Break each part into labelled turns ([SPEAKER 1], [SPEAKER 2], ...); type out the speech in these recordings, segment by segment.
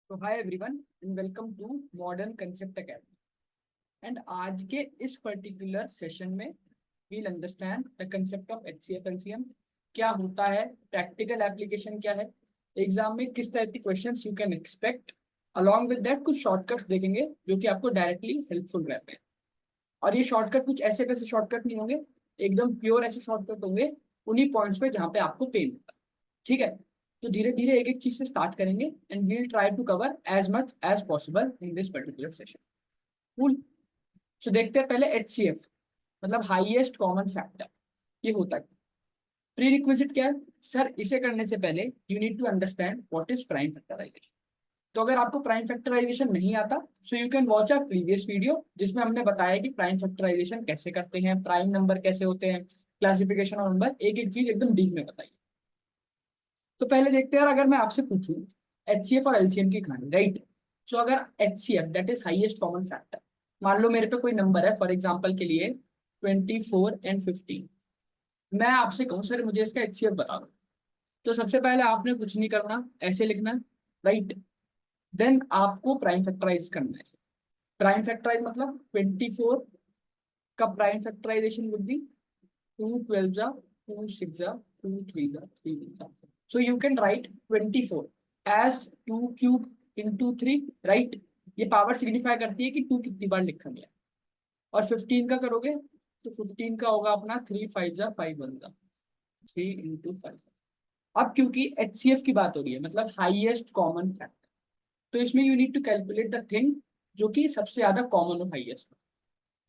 [SPEAKER 1] तो hi everyone and welcome to modern concept academy. And आज के इस पर्टिकुलर सेशन में we'll understand the concept of HCF LCM, क्या होता है, प्रैक्टिकल एप्लीकेशन क्या है, एग्जाम में किस टाइप के questions you can expect. Along with that कुछ शॉर्टकट्स देखेंगे जो कि आपको डायरेक्टली हेल्पफुल रहते हैं। और ये शॉर्टकट कुछ ऐसे वैसे शॉर्टकट नहीं होंगे, एकदम प्योर ऐसे शॉर्टकट होंगे उन्हीं पॉइंट्स पे जहाँ पे आपको पेन होता है। ठीक है, तो धीरे धीरे एक एक चीज से स्टार्ट करेंगे and we'll try to cover as much as possible in this particular session. Cool. So देखते हैं पहले एचसीएफ मतलब हाईएस्ट कॉमन फैक्टर, ये होता है। प्री रिक्विजिट क्या है सर, इसे करने से पहले you need to understand what is prime factorization. तो अगर आपको प्राइम फैक्टराइजेशन नहीं आता so you can watch our previous video जिसमें हमने बताया कि प्राइम फैक्टराइजेशन कैसे करते हैं, प्राइम नंबर कैसे होते हैं, क्लासिफिकेशन ऑफ नंबर, एक एक चीज एकदम डीप में बताइए। तो पहले देखते हैं यार, अगर मैं आपसे पूछूं एचसीएफ और एलसीएम की कहानी, राइट। सो अगर HCF that is highest common factor, मान लो मेरे पे कोई नंबर है फॉर एग्जांपल के लिए 24 और 15, मैं आपसे कहूँ सर मुझे इसका एचसीएफ बता दो, तो सबसे पहले आपने कुछ नहीं करना, ऐसे लिखना, राइट। देन आपको प्राइम फैक्टराइज करना है। प्राइम फैक्टराइज मतलब 24 का प्राइम फैक्टराइजेशन वुड बी 2 12 जा 2 6 जा 2 3 जा 3 जा। So you can write 24 as 2 cube into 3, right। ये पावर सिग्निफाई करती है कि 2 कितनी बार लिखा गया। और 15 का करोगे तो 15 का होगा अपना 3 5 जा 5 1 जा 3 into 5। अब क्योंकि एचसीएफ की बात हो रही है मतलब हाईएस्ट कॉमन फैक्टर, तो इसमें you need to calculate the thing जो कि सबसे ज्यादा कॉमन हो, हाईएस्ट।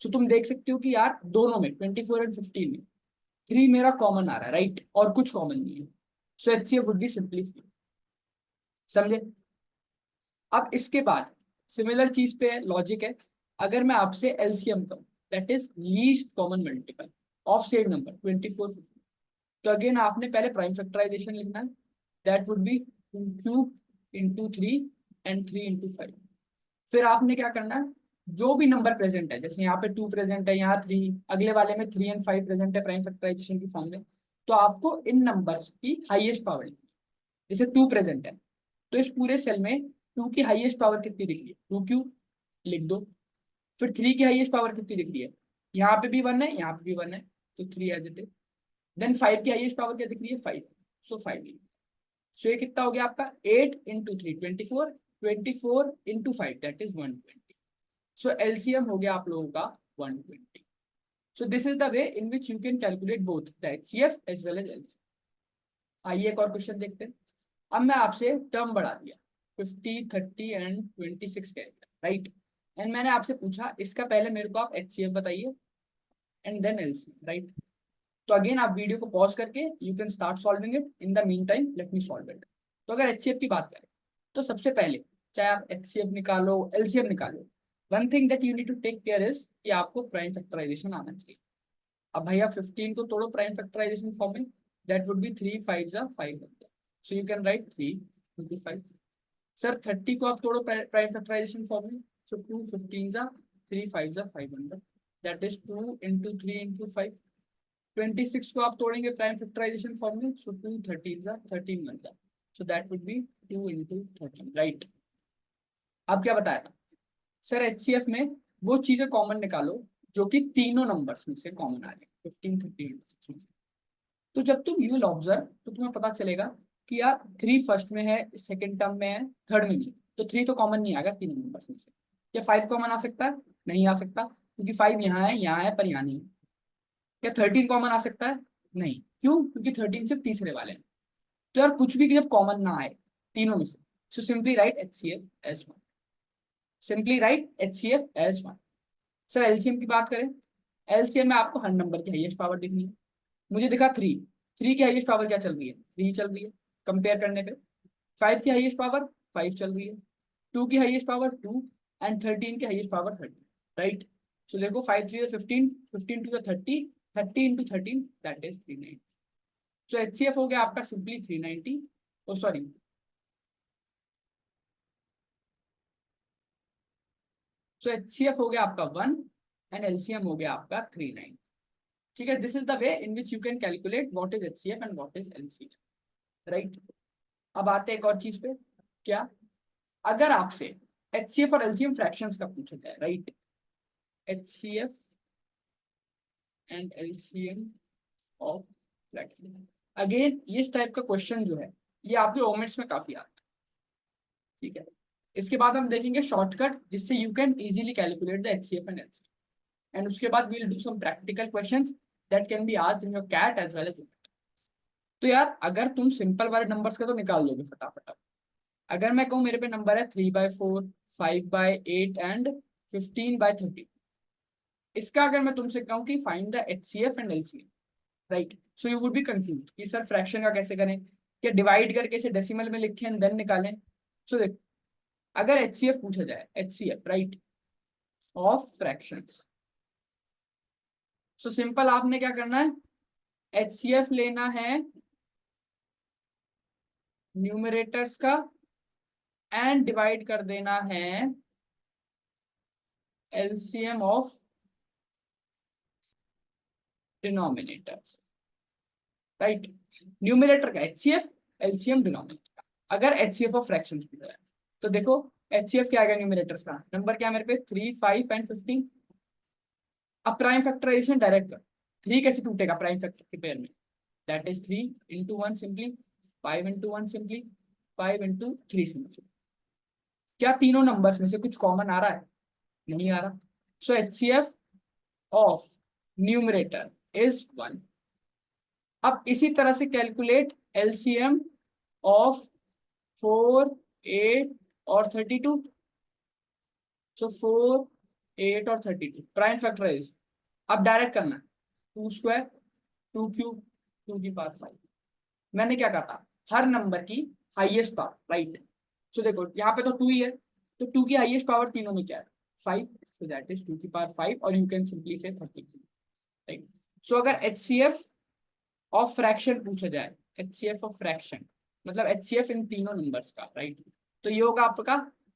[SPEAKER 1] सो तुम देख सकते हो कि यार दोनों में 24 और 15 में 3 मेरा कॉमन आ रहा है, राइट, और कुछ कॉमन नहीं है। सो एचसीएफ वुड बी सिंपली 3। समझे। अब इसके बाद सिमिलर चीज पे लॉजिक है। अगर मैं आपसे एलसीएम कहूं that is least common multiple of same number 24 तो अगेन आपने पहले प्राइम फैक्टराइजेशन लिखना है, that would be 2 cube into 3 and 3 into 5। फिर आपने क्या करना है, जो भी नंबर प्रेजेंट है, जैसे यहाँ पे 2 प्रेजेंट है, यहाँ 3, अगले वाले में 3 और 5 प्रेजेंट है प्राइम फैक्टराइजेशन की फॉर्म में, तो आपको इन नंबर्स की हाईएस्ट पावर लिखनी है। जैसे 2 प्रेजेंट है तो इस पूरे सेल में 2 की हाईएस्ट पावर कितनी दिख रही है, 2 क्यूब लिख दो। फिर 3 की हाईएस्ट पावर कितनी दिख रही है, यहाँ पे भी 1 है यहाँ पे भी 1 है तो 3 एज इट इज। देन 5 की हाईएस्ट पावर क्या दिख रही है, 5, सो 5 लिख। सो ये कितना हो गया आपका 8 into 3 24, 24 into 5 that is 120। So LCM हो गया आप लोगों का 120। So this is the way in which you can calculate both the HCF as well as LCM. आइए एक और क्वेश्चन देखते हैं। अब मैं आपसे टर्म बढ़ा दिया, 50 30 एंड 26 कह दिया, राइट। एंड मैंने आपसे पूछा इसका पहले मेरे को आप एचसीएफ बताइए एंड देन एलसीएम, राइट। तो अगेन आप वीडियो को पॉज करके you can start solving it, in the mean time let me solve it. तो अगर एचसीएफ की बात करें तो सबसे पहले चाहे आप एचसीएफ निकालो एलसीएम निकालो, one thing that you need to take care is कि आपको प्राइम फैक्टराइजेशन आना चाहिए। अब भैया 15 को तोड़ो प्राइम फैक्टराइजेशन फॉर्म में, दैट वुड बी 3 5 जा 5 1 जा, सो you can write 3 into 5। Sir 30 को आप तोड़ो प्राइम फैक्टराइजेशन फॉर्म में, सो 2 15 जा 3 5 जा 5 1 जा, दैट इज 2 into 3 into 5। 26 को आप तोड़ेंगे प्राइम फैक्टराइजेशन फॉर्म में, सो 2 13 जा 13 1 जा, सो that would be 2 into 13, right. अब क्या बताया था सर, एचसीएफ में वो चीजें कॉमन निकालो जो कि तीनों नंबर्स में से कॉमन आ रहे हैं, 15 13 16। तो जब तुम यू विल ऑब्जर्व तो तुम्हें पता चलेगा कि यार 3 फर्स्ट में है, सेकंड टर्म में है, थर्ड में नहीं, तो 3 तो कॉमन नहीं आएगा तीनों नंबर्स में से। क्या 5 कॉमन आ सकता है, नहीं आ सकता, क्योंकि 5 यहाँ है पर यहाँ नहीं है। क्या 13 कॉमन आ सकता है, नहीं, क्यों, क्योंकि 13 सिर्फ तीसरे वाले हैं। तो यार कुछ भी जब कॉमन ना आए तीनों में से, so simply write HCF as 1, simply write HCF as 1। सर एलसीएम की बात करें, एलसीएम में आपको हर नंबर की हाईएस्ट पावर दिखनी है। मुझे दिखा 3, 3 की हाईएस्ट पावर क्या चल रही है, 3 चल रही है कंपेयर करने पे। 5 की हाईएस्ट पावर 5 चल रही है, 2 की हाईएस्ट पावर 2 एंड 13 की हाईएस्ट पावर 30, राइट। सो देखो 5 3 15, 15 2 30, 30 into 13 that is 390। So HCF हो गया आपका सिंपली 390, ओ सॉरी, सो एचसीएफ हो गया आपका 1 एंड एलसीएम हो गया आपका 390। ठीक है, this is the way in which you can calculate what is HCF and what is LCF, right. अब आते हैं एक और चीज पे, क्या अगर आपसे एचसीएफ और एलसीएम फ्रैक्शंस का पूछा जाए, right, HCF and LCM of fraction, again ये इस टाइप का क्वेश्चन जो है ये आपके ओमेंट्स में काफी आता है, ठीक है। इसके बाद हम देखेंगे शॉर्टकट जिससे you can easily calculate the HCF and LCM, and उसके बाद we will do some practical questions that can be asked in your CAT as well as. तो यार अगर तुम सिंपल वाले नंबर्स का तो निकाल दोगे फटाफट। अगर मैं कहूँ मेरे पे नंबर है 3/4, 5/8 एंड 15/30, इसका अगर मैं तुमसे कहूँ कि find the HCF and LCM, right, so you would be confuse कि सर फ्रैक्शन का कैसे करें, क्या डिवाइड करके इसे डेसिमल में लिखें एंड देन निकालें। सो देख, अगर एचसीएफ पूछा जाए, HCF right of fractions, so simple आपने क्या करना है, एचसीएफ लेना है न्यूमरेटर्स का एंड डिवाइड कर देना है LCM of denominators, right. Numerator का एचसीएफ, एलसीएम डिनोमिनेटर का। अगर एचसीएफ ऑफ फ्रैक्शंस पूछा जाए तो देखो एचसीएफ क्या आएगा न्यूमरेटर्स का, नंबर क्या है मेरे पे 3, 5 एंड 15। अब प्राइम फैक्टराइजेशन डायरेक्ट कर, 3 कैसे टूटेगा प्राइम फैक्टर के पेयर में, that is 3 × 1 simply, 5 × 1 simply, 5 × 3 simply. क्या तीनों नंबर्स में से कुछ कॉमन आ रहा है, नहीं आ रहा, सो एचसीएफ ऑफ न्यूमरेटर इज 1। अब इसी तरह से कैलकुलेट एलसीएम ऑफ 4, 8 और 32, सो 4, 8 और 32 प्राइम फैक्टराइज। अब डायरेक्ट करना है 2² 2³ 2⁵। मैंने क्या कहा था, हर नंबर की हाईएस्ट पावर, राइट। सो देखो यहाँ पे तो 2 ही है, तो 2 की हाईएस्ट पावर तीनों में क्या है, 5, सो दैट इज 2⁵ और यू कैन सिंपली से 32, राइट। सो अगर एचसीएफ ऑफ फ्रैक्शन पूछा जाए, एचसीएफ ऑफ फ्रैक्शन मतलब एचसीएफ इन तीनों नंबर्स का, राइट, तो ये होगा आपका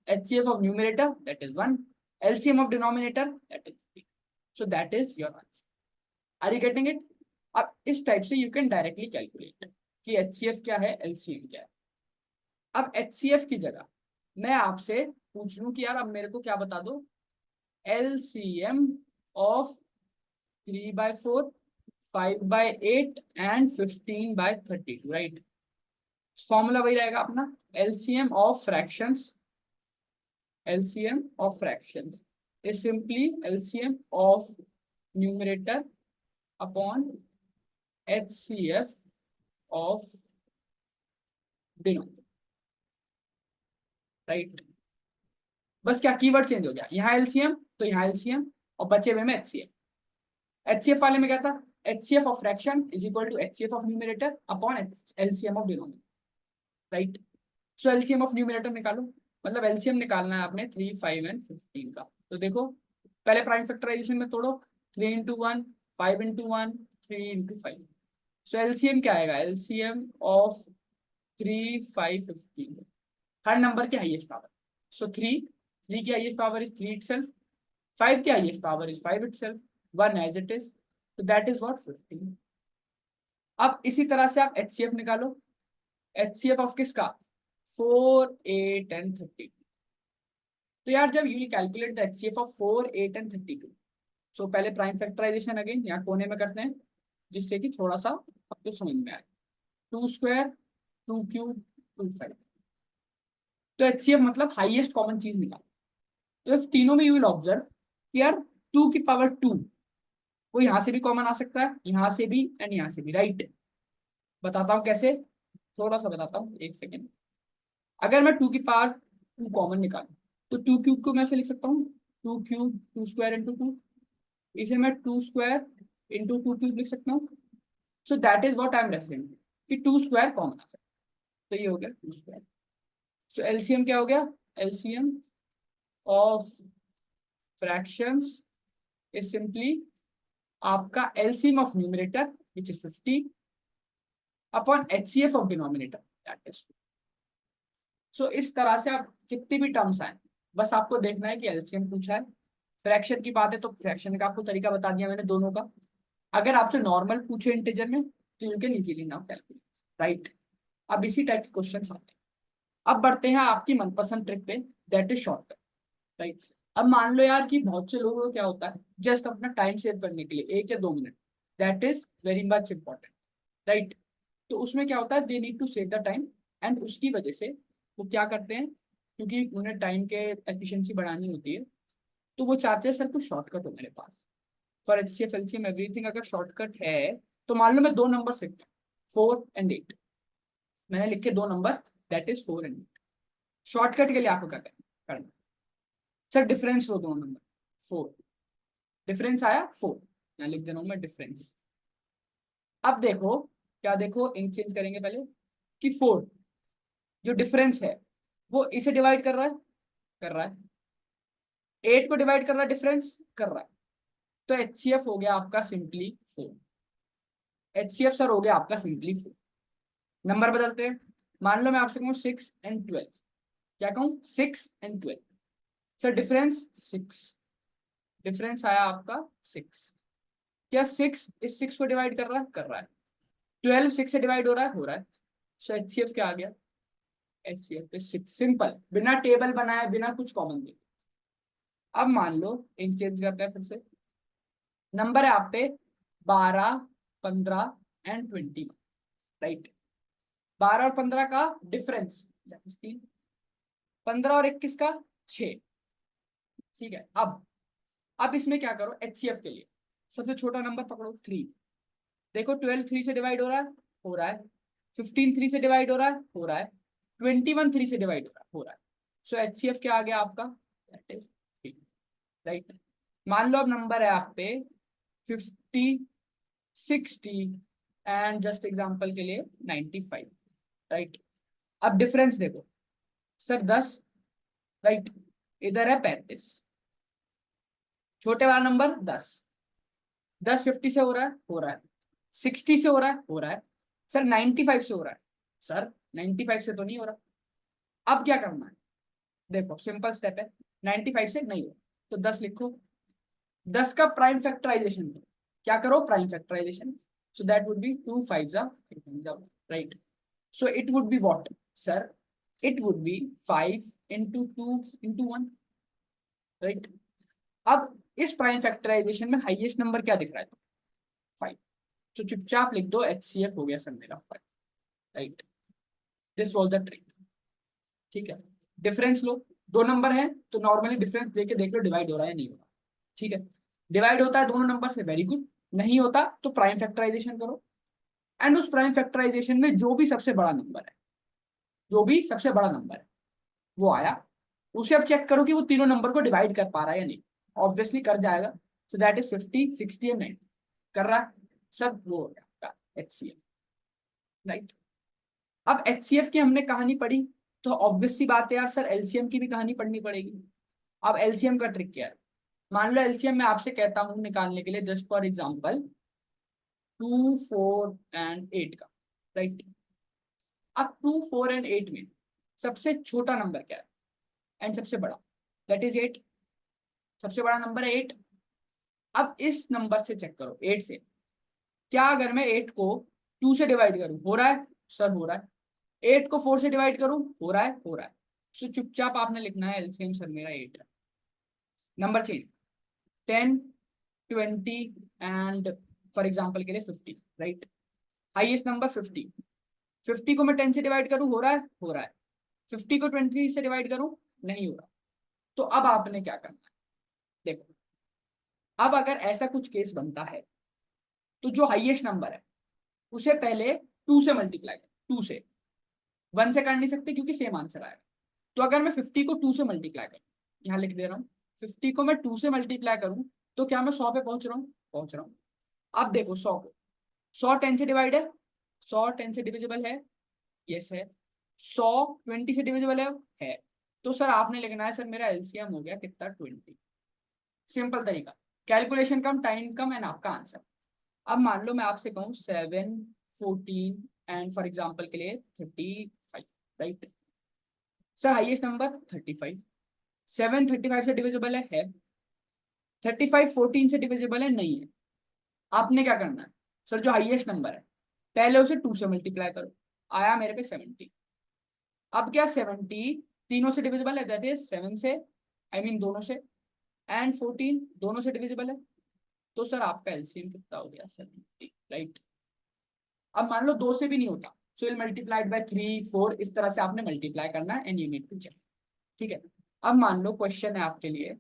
[SPEAKER 1] HCF of numerator that is 1, LCM of denominator that is 3, so that is your answer. Are you getting it? अब इस टाइप से यू कैन डायरेक्टली कैलकुलेट कि एचसीएफ क्या है, एलसीएम क्या है। अब एचसीएफ की जगह मैं आपसे पूछ लूं कि यार अब मेरे को क्या बता दो, LCM of 3/4, 5/8 and 15/32, right. Formula वही रहेगा अपना, LCM of fractions, LCM of fractions is simply LCM of numerator upon HCF of denominator, right. बस क्या कीवर्ड चेंज हो गया, यहाँ एलसीएम तो यहाँ एलसीएम और बचे हुए में एचसीएफ। एचसीएफ वाले में क्या था, HCF of fraction is equal to HCF of numerator upon LCM of denominator, right. So LCM of numerator निकालो, मतलब एलसीएम निकालना है आपने 3, 5 एंड 15 का। तो देखो पहले प्राइम फैक्टराइजेशन में तोड़ो, 3 × 1, 5 × 1, 3 × 5, सो एलसीएम क्या आएगा, एलसीएम ऑफ 3, 5, 15, हर नंबर की हाईएस्ट पावर, सो 3 की हाईएस्ट पावर इज 3 itself, 5 की highest power is 5 itself, 1 as it is, so that is what 15। अब इसी तरह से आप एचसीएफ निकालो, एचसीएफ ऑफ किसका, 4, 8 एंड 32। तो यार जब you calculate the HCF of 4, 8 and 32, सो पहले प्राइम फैक्टराइजेशन अगेन यहाँ कोने में करते हैं जिससे कि थोड़ा सा आपको समझ में आए, 2², 2³ 2×5, तो एचसीएफ मतलब हाईएस्ट कॉमन चीज निकाल। तो इस तीनों में यू विल ऑब्जर्व कि यार 2⁵2 वो यहाँ से भी कॉमन आ सकता है, यहाँ से भी एंड यहाँ से भी, राइट। बताता हूँ कैसे, थोड़ा सा बताता हूँ, एक सेकेंड। अगर मैं 2⁵2 कॉमन निकालूं तो 2³ को मैं ऐसे लिख सकता हूँ 2³ 2² × 2, इसे मैं 2² × 2³ लिख सकता हूँ। सो that is what I am referring कि 2² कॉमन आ सकता है, तो ये हो गया 2²। सो एलसीएम क्या हो गया, LCM of fractions is simply आपका LCM of numerator which is 15 upon HCF of denominator that is. So इस तरह से आप कितनी भी टर्म्स आए बस आपको देखना है कि एलसीएम पूछा है। फ्रैक्शन की बात है तो फ्रैक्शन का आपको तरीका बता दिया मैंने दोनों का। अगर आपसे नॉर्मल पूछे इंटीजर में तो you can easily now calculate, right. अब इसी टाइप के क्वेश्चन आते हैं। अब बढ़ते हैं आपकी मनपसंद ट्रिक पे, दैट इज शॉर्टकट, राइट। अब मान लो यार कि बहुत से लोगों को क्या होता है, जस्ट अपना टाइम सेव करने के लिए 1 या 2 minute, that is very much important, right. तो उसमें क्या होता है, they need to save the time, and उसकी वजह से वो क्या करते हैं, क्योंकि उन्हें टाइम के एफिशिएंसी बढ़ानी होती है, तो वो चाहते हैं सर कुछ शॉर्टकट हो मेरे पास, फॉर एचसीएफ एलसीएम एवरीथिंग अगर शॉर्टकट है। तो मान लो मैं 2 नंबर लिखता हूँ, 4 और 8, मैंने लिखे 2 नंबर, दैट इज 4 और 8। शॉर्टकट के लिए आपको क्या करना, सर डिफरेंस लो 2 नंबर, 4, डिफरेंस आया 4, यहाँ लिख दे रहा हूँ मैं डिफरेंस। अब देखो, क्या देखो, इंक चेंज करेंगे पहले, कि 4 जो डिफरेंस है वो इसे डिवाइड कर रहा है, कर रहा है, 8 को डिवाइड कर रहा है, डिफरेंस कर रहा है। तो एचसीएफ हो गया आपका सिंपली 4, एचसीएफ सर हो गया आपका सिंपली 4। नंबर बदलते हैं, मान लो मैं आपसे कहूँ 6 और 12, क्या कहूँ 6 और 12, सर डिफरेंस 6, डिफरेंस आया आपका 6, क्या 6 इस 6 को डिवाइड कर रहा है, कर रहा है, 12 6 से डिवाइड हो रहा है, हो रहा है। सो एचसीएफ क्या आ गया, एचसीएफ 6, सिंपल, बिना टेबल बनाए, बिना कुछ कॉमन दे। अब मान लो इंक चेंज करते हैं फिर से, नंबर है आप पे 12, 15 और 21, राइट। 12 और 15 का डिफरेंस 15 और 21 का 6, ठीक है। अब इसमें क्या करो, एचसीएफ के लिए सबसे छोटा नंबर पकड़ो 3, देखो 12 3 से डिवाइड हो रहा है, हो रहा है, 15 3 से डिवाइड हो रहा है, हो रहा है, 21 3 से डिवाइड हो रहा है। सो एचसीएफ क्या आ गया आपका, दैट इज 3, राइट। मान लो अब नंबर है आप पे 50, 60 एंड जस्ट एग्जांपल के लिए 95, राइट। अब डिफरेंस देखो, सर 10, राइट, इधर है 35, छोटे वाला नंबर 10, 10 50 से हो रहा है, हो रहा है, 60 से हो रहा है, हो रहा है, सर 95 से हो रहा है, सर 95 से तो नहीं हो रहा। अब क्या करना है, देखो सिंपल स्टेप है, 95 से नहीं हो तो 10 लिखो, 10 का प्राइम फैक्टराइजेशन करो, क्या करो, prime factorisation, so that would be 2 5 जा, right. So it would be what, sir it would be 5 into 2 into 1, right. अब इस प्राइम फैक्टराइजेशन में हाईएस्ट नंबर क्या दिख रहा है, 5, तो चुपचाप लिख दो एचसीएफ हो गया सर मेरा 5, right. This was the trick, ठीक है। डिफरेंस लो, 2 नंबर है तो नॉर्मली डिफरेंस देके देख लो डिवाइड हो रहा है नहीं हो रहा, ठीक है। डिवाइड होता है दोनों नंबर से, वेरी गुड, नहीं होता तो प्राइम फैक्टराइजेशन करो, एंड उस प्राइम फैक्टराइजेशन में जो भी सबसे बड़ा नंबर है, जो भी सबसे बड़ा नंबर है वो आया, उसे अब चेक करो कि वो तीनों नंबर को डिवाइड कर पा रहा है या नहीं, ऑब्वियसली कर जाएगा, सो दैट इज 50 60 एंड 90, कर रहा है, सब वो हो गया एचसीएफ, राइट। अब एचसीएफ की हमने कहानी पढ़ी, तो ऑब्वियस सी बात है यार सर एलसीएम की भी कहानी पढ़नी पड़ेगी। अब एलसीएम का ट्रिक क्या है, मान लो एलसीएम मैं आपसे कहता हूं निकालने के लिए, जस्ट फॉर एग्जांपल 2 4 एंड 8 का, राइट। अब 2 4 एंड 8 में सबसे छोटा नंबर क्या है एंड सबसे बड़ा, दैट इज 8, सबसे बड़ा नंबर है 8। अब इस नंबर से चेक करो 8 से, क्या अगर मैं 8 को 2 से डिवाइड करूं, हो रहा है, सर हो रहा है, 8 को 4 से डिवाइड करूं, हो रहा है, हो रहा है। सो चुपचाप आपने लिखना है एलसीएम सर मेरा 8 है, number change 10 20 and for example के लिए 50, राइट। हाईएस्ट नंबर 50, 50 को मैं 10 से डिवाइड करूं, हो रहा है, हो रहा है, 50 को 20 से डिवाइड करूं, नहीं हो रहा। तो अब आपने क्या करना है, देखो, अब अगर ऐसा कुछ केस बनता है तो जो हाईएस्ट नंबर है उसे पहले 2 से मल्टीप्लाई कर, 2 से, 1 से कर नहीं सकते क्योंकि सेम आंसर आएगा। तो अगर मैं 50 को 2 से मल्टीप्लाई करूं, यहाँ लिख दे रहा हूँ, 50 को मैं 2 से मल्टीप्लाई करूं तो क्या मैं 100 पे पहुंच रहा हूँ, पहुंच रहा हूँ। अब देखो 100 को, 100 10 से डिवाइड है, 100 10 से डिविजिबल है, यस है, 100 20 से डिविजिबल है। तो सर आपने लिखना है सर मेरा एलसीएम हो गया कितना, 20, सिंपल तरीका, calculation come time come and आपका आंसर। अब मान लो मैं आपसे कहूँ 7 14 एंड फॉर एग्जाम्पल के लिए 35, राइट। सर हाईएस्ट नंबर 35, 7 35 से डिविजिबल है, 35 14 से डिविजिबल है, नहीं है। आपने क्या करना है, सर जो हाईएस्ट नंबर है पहले उसे 2 से मल्टीप्लाई करो, आया मेरे पे 70, अब क्या 70 तीनों से डिविजिबल है, दैट इज 7 से, आई मीन दोनों से, एंड 14 दोनों से डिविजिबल है। तो सर आपका एलसीएम कितना हो गया? 70, राइट। अब मान लो 2 से भी नहीं होता, सो विल मल्टीप्लाइड बाय 3 4, इस तरह से आपने मल्टीप्लाई करना है and you need to check. ठीक है। अब मान लो क्वेश्चन है आपके लिए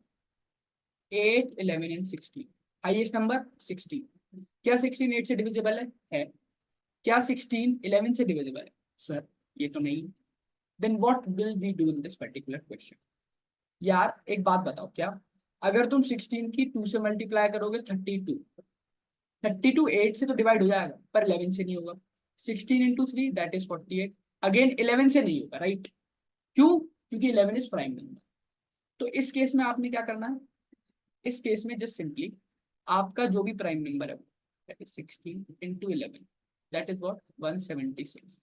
[SPEAKER 1] 8 11 एंड 16, हाईएस्ट नंबर 16। क्या 16 8 से डिविजिबल है? क्या 16 11 से डिविजिबल है? सर ये तो नहीं। Then what will we do in this particular question? यार एक बात बताओ, क्या अगर तुम 16 की 2 से मल्टीप्लाई करोगे 32, 32 8 से तो डिवाइड हो जाएगा पर 11 से नहीं होगा। 16 इंटू 3 दैट इज 48, अगेन 11 से नहीं होगा, राइट। क्यों? क्योंकि 11 इज प्राइम नंबर। तो इस केस में आपने क्या करना है? इस केस में जस्ट सिंपली आपका जो भी प्राइम नंबर है that is 16 into 11, that is what 176।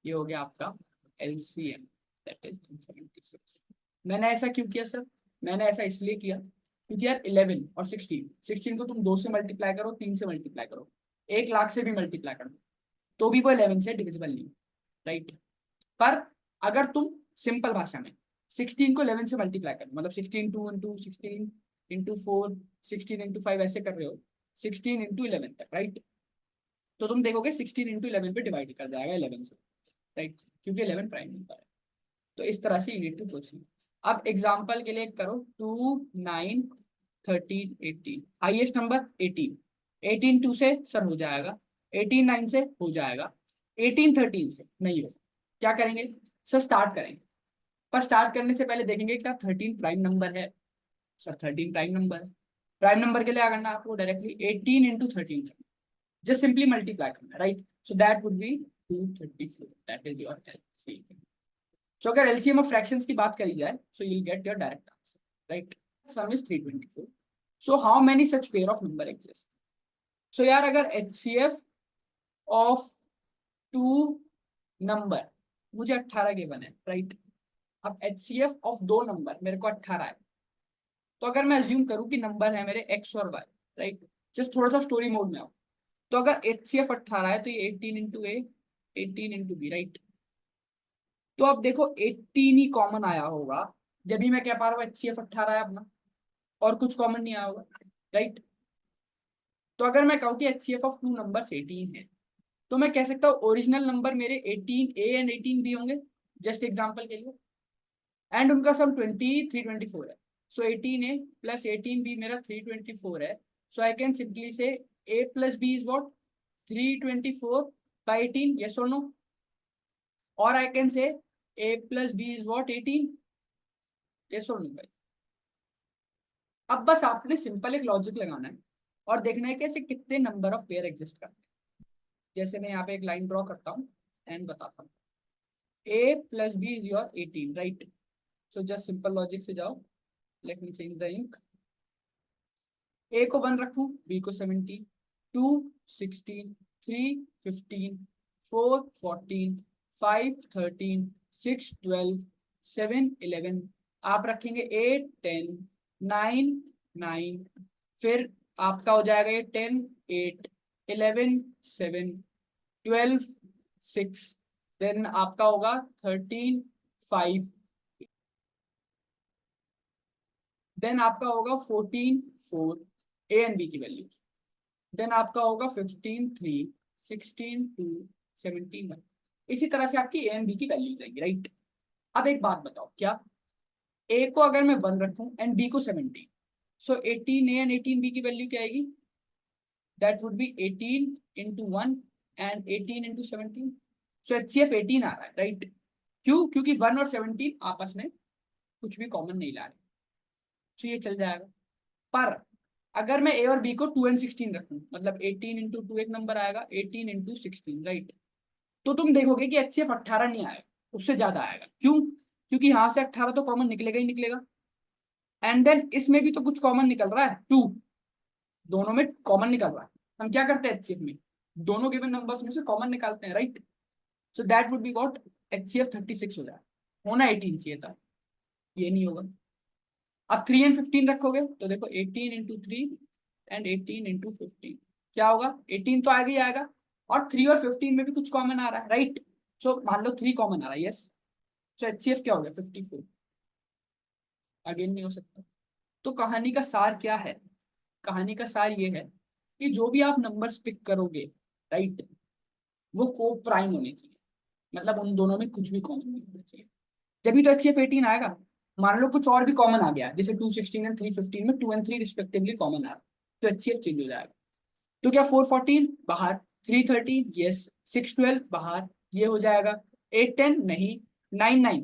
[SPEAKER 1] ये हो गया आपका एलसीएम, दैट इज 176। मैंने ऐसा क्यों किया सर? मैंने ऐसा इसलिए किया क्योंकि यार 11 और 16, 16 को तुम 2 से मल्टीप्लाई करो, 3 से मल्टीप्लाई करो, 1 लाख से भी मल्टीप्लाई करो, तो भी वो 11 से डिविजिबल नहीं, राइट। पर अगर तुम सिंपल भाषा में 16 को 11 से मल्टीप्लाई करो, मतलब 16 2 इंटू 16 इंटू 4, 16 इंटू 5 ऐसे कर रहे हो, 16 इंटू 11 तक, राइट। तो तुम देखोगे 16 इंटू 11 पे डिवाइड कर जाएगा 11 से, राइट, क्योंकि 11 प्राइम नंबर है। तो इस तरह से यू नीड टू प्रोसीड। अब एग्जांपल के लिए करो 2 9 13 18, हाईएस्ट नंबर 18, 18 2 से सर हो जाएगा, 18 9 से हो जाएगा, 18 13 से नहीं होगा। क्या करेंगे सर? स्टार्ट करेंगे, पर स्टार्ट करने से पहले देखेंगे क्या 13 प्राइम नंबर है? सर 13 प्राइम नंबर है। प्राइम नंबर के लिए क्या करना है आपको? Directly 18 into 13 just simply multiply करना है, right. So that would be 234, that is your LCM. So अगर एलसीएम ऑफ फ्रैक्शंस की बात करी जाए, so you will get your direct answer, right. Sum is 324। So how many such pair of number exist? So यार अगर HCF of two number, मुझे 18 given है, right. अब एचसीएफ ऑफ दो नंबर मेरे को 18 है, तो अगर मैं अज्यूम करूं कि नंबर है मेरे एक्स और वाई, राइट, जस्ट थोड़ा सा स्टोरी मोड में आओ, तो अगर एचसीएफ 18 है तो ये 18 इंटू ए, 18 इंटू बी, राइट। तो अब देखो 18 ही कॉमन आया होगा, जब भी मैं कह पा रहा हूँ एचसीएफ 18 है अपना, और कुछ कॉमन नहीं आया होगा, राइट। तो अगर मैं कहूँ कि एचसीएफ ऑफ टू नंबर 18 है, तो मैं कह सकता हूँ ओरिजिनल नंबर मेरे 18 ए एंड 18 बी होंगे, जस्ट एग्जाम्पल के लिए, एंड उनका सम 324 है। सो 18 ए प्लस 18 बी मेरा 324 है। सो आई can simply say A plus B is what 324 by 18, yes or no? Or I can say a plus b is what 18, yes or no guys? अब बस आपने सिंपल एक लॉजिक लगाना है और देखना है कि ऐसे कितने नंबर ऑफ पेयर एग्जिस्ट करते हैं। जैसे मैं यहाँ पे एक लाइन ड्रॉ करता हूँ एंड बताता हूँ, a plus B is your 18, right. So just simple logic से जाओ, let me change the ink. a को 1 रखूँ, b को 17, 2 16, 3 15, 4 14, 5 13, 6 12, 7 11, आप रखेंगे 8 10, 9 9, फिर आपका हो जाएगा ये 10 8, 11 7, 12 6, देन आपका होगा 13 5, देन आपका होगा 14 4, ए एंड बी की वैल्यू, देन आपका होगा 15 3, 16 2, 17 1। इसी तरह से आपकी ए एंड बी की वैल्यू जाएगी, राइट। अब एक बात बताओ, क्या ए को अगर मैं 1 रखूं एंड बी को 17, सो 18 ए एंड 18 बी की वैल्यू क्या आएगी? That would B 18 into 1 and 18 into 17। So HCF 18 आ रहा है, राइट। क्यों? क्योंकि 1 और 17 आपस में कुछ भी कॉमन नहीं ला रहे, सो ये चल जाएगा। पर अगर मैं ए और बी को 2 एंड 16 रखूं, मतलब 18 इंटू 2 एक नंबर आएगा, 18 इंटू 16, राइट, तो तुम देखोगे कि एचसीएफ 18 नहीं आएगा, उससे ज्यादा आएगा। क्यों? क्योंकि यहां से 18 तो कॉमन निकलेगा ही निकलेगा, एंड देन इसमें भी तो कुछ कॉमन निकल रहा है 2, दोनों में कॉमन निकल रहा है। हम क्या करते हैं एचसीएफ में? दोनों गिवन नंबर्स में से कॉमन निकालते हैं, right. So that would be what HCF 36 हो जाए, होना 18 चाहिए था, ये नहीं होगा। अब 3 एंड 15 रखोगे तो देखो 18 इंटू 3 एंड 18 इंटू 15, क्या होगा? 18 तो आएगा ही आएगा, और 3 और 15 में भी कुछ कॉमन आ रहा है, राइट। सो मान लो 3 कॉमन आ रहा है, यस। तो HCF क्या हो गया 54, अगेन नहीं हो सकता। तो कहानी का सार क्या है? कहानी का सार ये है कि जो भी आप नंबर्स पिक करोगे, राइट, वो को प्राइम होने चाहिए, मतलब उन दोनों में कुछ भी कॉमन नहीं होना चाहिए, जब तो HCF18 आएगा। मान लो कुछ और भी कॉमन आ गया, जैसे 216 एंड 315 में 2 और 3 रिस्पेक्टिवली कॉमन आ रहा, तो HCF चेंज हो जाएगा। तो क्या 414 बाहर, 313 यस, 612 बाहर, ये हो जाएगा। 810 नहीं, 99